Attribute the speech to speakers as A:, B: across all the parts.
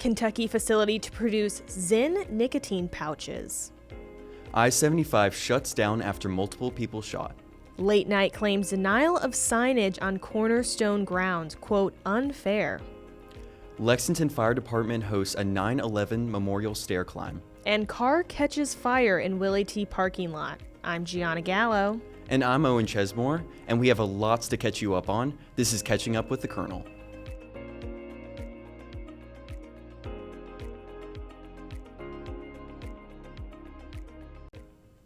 A: Kentucky facility to produce ZYN nicotine pouches.
B: I-75 shuts down after multiple people shot.
A: Late Night claims denial of signage on Cornerstone grounds, quote, unfair.
B: Lexington Fire Department hosts a 9/11 memorial stair climb.
A: And car catches fire in Willy T parking lot. I'm Giana Gallo.
B: And I'm Owen Chesemore, and we have a lots to catch you up on. This is Catching Up with the Colonel.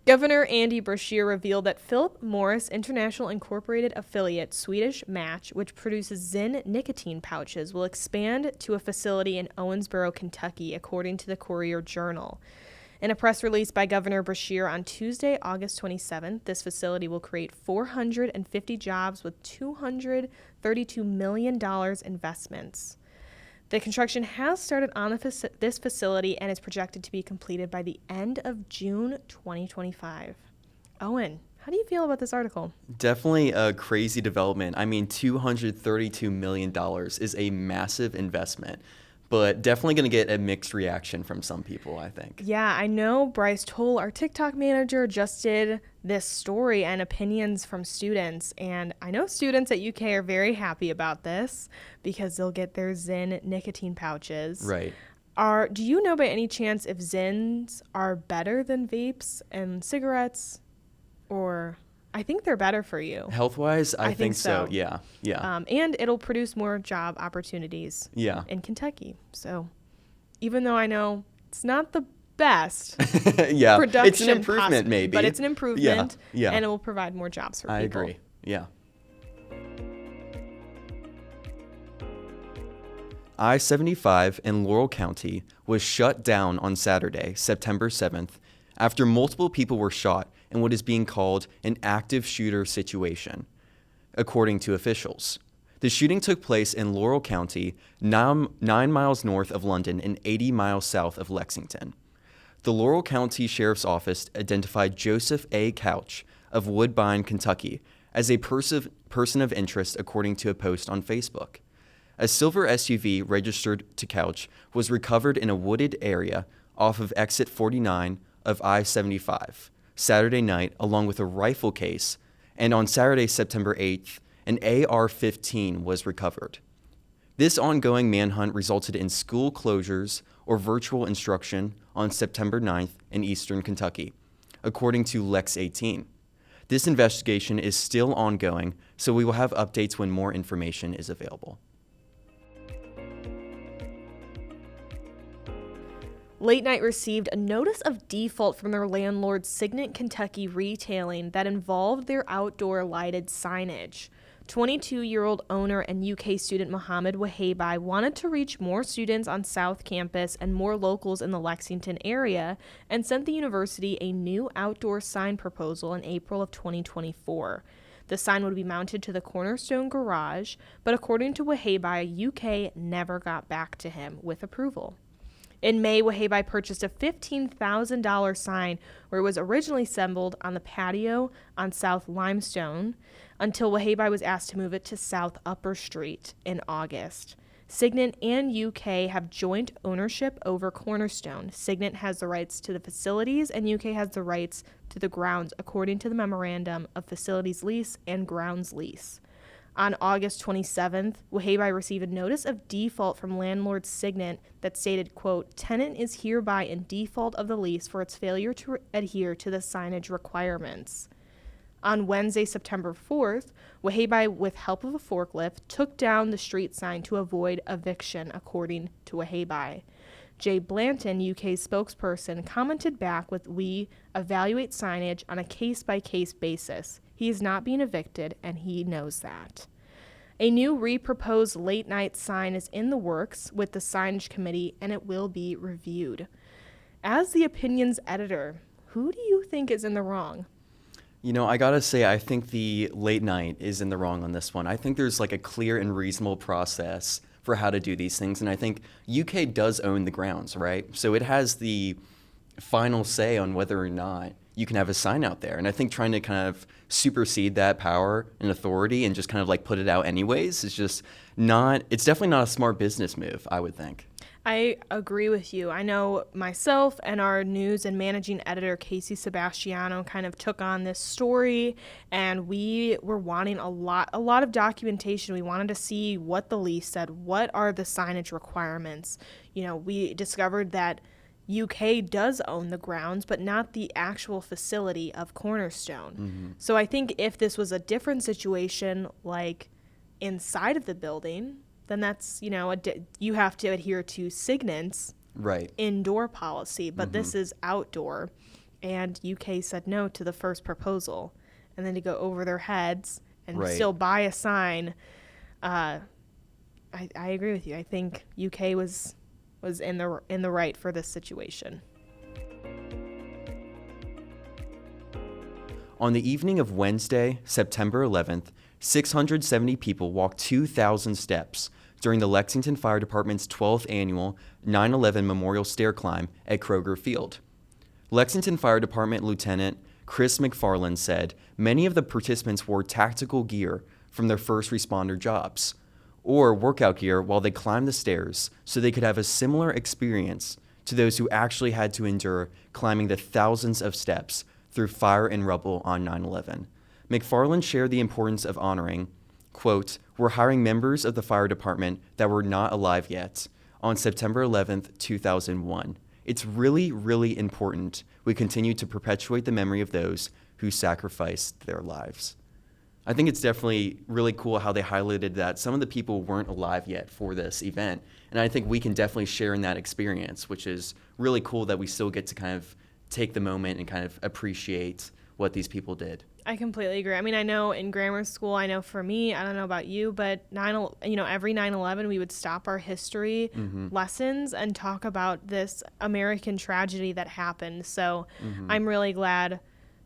A: Governor Andy Brashear revealed that Philip Morris International Incorporated affiliate Swedish Match, which produces ZYN nicotine pouches, will expand to a facility in Owensboro, Kentucky, according to the Courier-Journal. In a press release by Governor Brashear on Tuesday, August 27th, this facility will create 450 jobs with $232 million investments. The construction has started on this facility and is projected to be completed by the end of June 2025. Owen, how do you feel about this article?
B: Definitely a crazy development. I mean, $232 million is a massive investment, but definitely going to get a mixed reaction from some people, I think.
A: Yeah, I know Bryce Toll, our TikTok manager, just did this story and opinions from students. And I know students at UK are very happy about this because they'll get their ZYN nicotine pouches.
B: Right.
A: Do you know by any chance if ZYNs are better than vapes and cigarettes? Or I think they're better for you.
B: Health-wise, I think so. Yeah.
A: And it'll produce more job opportunities in Kentucky. So even though I know it's not the best production
B: it's an improvement maybe.
A: But it's an improvement,
B: yeah.
A: And it will provide more jobs for people.
B: I agree, yeah. I-75 in Laurel County was shut down on Saturday, September 7th, after multiple people were shot in what is being called an active shooter situation, according to officials. The shooting took place in Laurel County, 9 miles north of London and 80 miles south of Lexington. The Laurel County Sheriff's Office identified Joseph A. Couch of Woodbine, Kentucky, as a person of interest, according to a post on Facebook. A silver SUV registered to Couch was recovered in a wooded area off of exit 49 of I-75 Saturday night, along with a rifle case, and on Saturday, September 8th, an AR-15 was recovered. This ongoing manhunt resulted in school closures or virtual instruction on September 9th in eastern Kentucky, according to Lex 18. This investigation is still ongoing, so we will have updates when more information is available.
A: Late Night received a notice of default from their landlord Signet Kentucky Retailing that involved their outdoor lighted signage. 22-year-old owner and UK student Mohammed Wahabi wanted to reach more students on South Campus and more locals in the Lexington area and sent the university a new outdoor sign proposal in April of 2024. The sign would be mounted to the Cornerstone garage, but according to Wahabi, UK never got back to him with approval. In May, Wahabi purchased a $15,000 sign where it was originally assembled on the patio on South Limestone until Wahabi was asked to move it to South Upper Street in August. Signet and UK have joint ownership over Cornerstone. Signet has the rights to the facilities and UK has the rights to the grounds according to the Memorandum of Facilities Lease and Grounds Lease. On August 27th, Wahabi received a notice of default from landlord Signet that stated, quote, tenant is hereby in default of the lease for its failure to adhere to the signage requirements. On Wednesday, September 4th, Wahabi, with help of a forklift, took down the street sign to avoid eviction, according to Wahabi. Jay Blanton, UK spokesperson, commented back with, we evaluate signage on a case-by-case basis. He is not being evicted, and he knows that. A new re-proposed Late Night sign is in the works with the signage committee, and it will be reviewed. As the opinions editor, who do you think is in the wrong?
B: You know, I gotta say, I think the Late Night is in the wrong on this one. I think there's like a clear and reasonable process for how to do these things, and I think UK does own the grounds, right? So it has the final say on whether or not you can have a sign out there. And I think trying to kind of supersede that power and authority and just kind of like put it out anyways is just not, it's definitely not a smart business move, I would think.
A: I agree with you. I know myself and our news and managing editor, Casey Sebastiano, kind of took on this story, and we were wanting a lot of documentation. We wanted to see what the lease said. What are the signage requirements? We discovered that UK does own the grounds, but not the actual facility of Cornerstone. Mm-hmm. So I think if this was a different situation, like inside of the building, then that's, you have to adhere to Signant's indoor policy. But this is outdoor. And UK said no to the first proposal. And then to go over their heads and still buy a sign. I agree with you. I think UK was in the right for this situation.
B: On the evening of Wednesday, September 11th, 670 people walked 2,000 steps during the Lexington Fire Department's 12th annual 9/11 Memorial Stair Climb at Kroger Field. Lexington Fire Department Lieutenant Chris McFarland said many of the participants wore tactical gear from their first responder jobs, or workout gear while they climbed the stairs so they could have a similar experience to those who actually had to endure climbing the thousands of steps through fire and rubble on 9/11. McFarland shared the importance of honoring, quote, "We're hiring members of the fire department that were not alive yet on September 11th, 2001. It's really, really important we continue to perpetuate the memory of those who sacrificed their lives." I think it's definitely really cool how they highlighted that some of the people weren't alive yet for this event. And I think we can definitely share in that experience, which is really cool that we still get to kind of take the moment and kind of appreciate what these people did.
A: I completely agree. I mean, I know in grammar school, I know for me, I don't know about you, but every 9/11 we would stop our history lessons and talk about this American tragedy that happened. So I'm really glad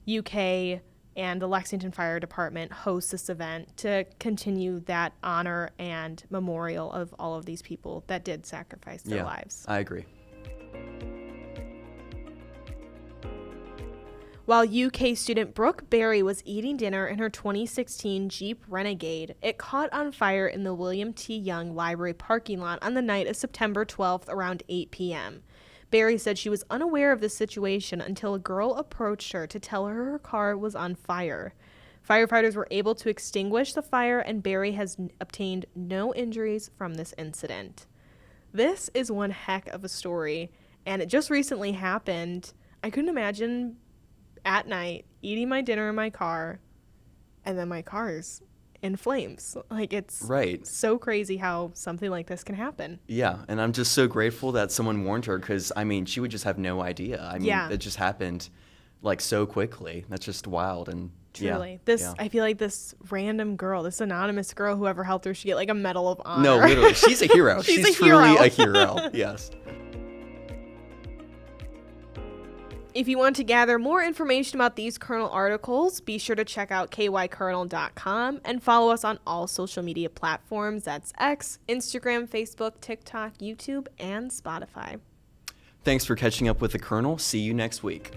A: UK and the Lexington Fire Department host this event to continue that honor and memorial of all of these people that did sacrifice their lives.
B: I agree.
A: While UK student Brooke Berry was eating dinner in her 2016 Jeep Renegade, it caught on fire in the William T. Young Library parking lot on the night of September 12th around 8 p.m. Berry said she was unaware of the situation until a girl approached her to tell her her car was on fire. Firefighters were able to extinguish the fire, and Berry has obtained no injuries from this incident. This is one heck of a story, and it just recently happened. I couldn't imagine at night eating my dinner in my car, and then my car's in flames. Like, it's so crazy how something like this can happen.
B: Yeah, and I'm just so grateful that someone warned her, because, I mean, she would just have no idea. I mean, it just happened, like, so quickly. That's just wild. And
A: truly. I feel like this random girl, this anonymous girl, whoever helped her, should get, like, a Medal of Honor.
B: No, literally. She's a hero. She's truly a hero. Yes.
A: If you want to gather more information about these Kernel articles, be sure to check out kykernel.com and follow us on all social media platforms. That's X, Instagram, Facebook, TikTok, YouTube, and Spotify.
B: Thanks for catching up with the Kernel. See you next week.